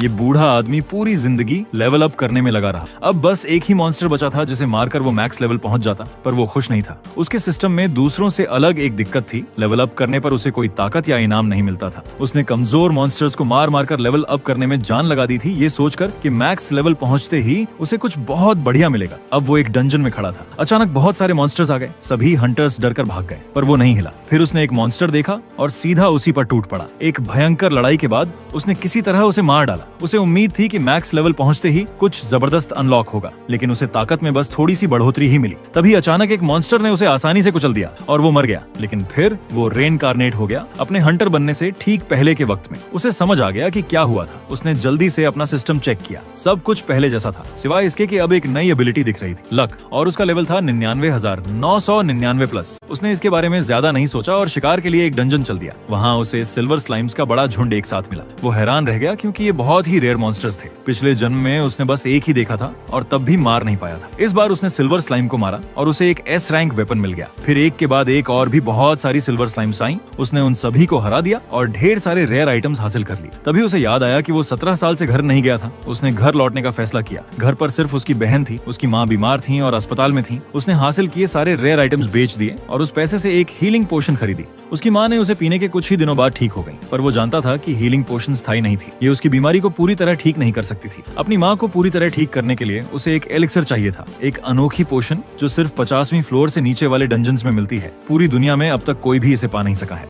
ये बूढ़ा आदमी पूरी जिंदगी लेवल अप करने में लगा रहा। अब बस एक ही मॉन्स्टर बचा था जिसे मारकर वो मैक्स लेवल पहुंच जाता, पर वो खुश नहीं था। उसके सिस्टम में दूसरों से अलग एक दिक्कत थी, लेवल अप करने पर उसे कोई ताकत या इनाम नहीं मिलता था। उसने कमजोर मॉन्स्टर्स को मार मार कर लेवल अप करने में जान लगा दी थी, ये सोचकर कि मैक्स लेवल पहुंचते ही उसे कुछ बहुत बढ़िया मिलेगा। अब वो एक डंजन में खड़ा था। अचानक बहुत सारे मॉन्स्टर्स आ गए। सभी हंटर्स डरकर भाग गए, पर वो नहीं हिला। फिर उसने एक मॉन्स्टर देखा और सीधा उसी पर टूट पड़ा। एक भयंकर लड़ाई के बाद उसने किसी तरह उसे मार डाला। उसे उम्मीद थी कि मैक्स लेवल पहुंचते ही कुछ जबरदस्त अनलॉक होगा, लेकिन उसे ताकत में बस थोड़ी सी बढ़ोतरी ही मिली। तभी अचानक एक मॉन्स्टर ने उसे आसानी से कुचल दिया और वो मर गया। लेकिन फिर वो रेनकार्नेट हो गया अपने हंटर बनने से ठीक पहले के वक्त में। उसे समझ आ गया कि क्या हुआ था। उसने जल्दी से अपना सिस्टम चेक किया। सब कुछ पहले जैसा था, सिवाय इसके कि अब एक नई एबिलिटी दिख रही थी, लक, और उसका लेवल था 99,999 प्लस। उसने इसके बारे में ज्यादा नहीं सोचा और शिकार के लिए एक डंजन चल दिया। वहाँ उसे सिल्वर स्लाइम्स का बड़ा झुंड एक साथ मिला। वो हैरान रह गया क्योंकि ये बहुत ही रेयर मॉन्स्टर्स थे। पिछले जन्म में उसने बस एक ही देखा था और तब भी मार नहीं पाया था। इस बार उसने सिल्वर स्लाइम को मारा और उसे एक एस रैंक वेपन मिल गया। फिर एक के बाद एक और भी बहुत सारी सिल्वर स्लाइम्स आई। उसने उन सभी को हरा दिया और ढेर सारे रेयर आइटम्स हासिल कर लिए। तभी उसे याद आया कि वो 17 साल से घर नहीं गया था। उसने घर लौटने का फैसला किया। घर पर सिर्फ उसकी बहन थी, उसकी माँ बीमार थी और अस्पताल में थी। उसने हासिल किए सारे रेयर आइटम्स बेच दिए और उस पैसे से एक हीलिंग पोशन खरीदी। उसकी माँ ने उसे पीने के कुछ ही दिनों बाद ठीक हो गई, पर वो जानता था कि हीलिंग पोशन स्थायी नहीं थी। ये उसकी बीमारी को पूरी तरह ठीक नहीं कर सकती थी। अपनी माँ को पूरी तरह ठीक करने के लिए उसे एक एलिक्सर चाहिए था, एक अनोखी पोशन जो सिर्फ 50वीं फ्लोर से नीचे वाले डंजन्स में मिलती है। पूरी दुनिया में अब तक कोई भी इसे पा नहीं सका है।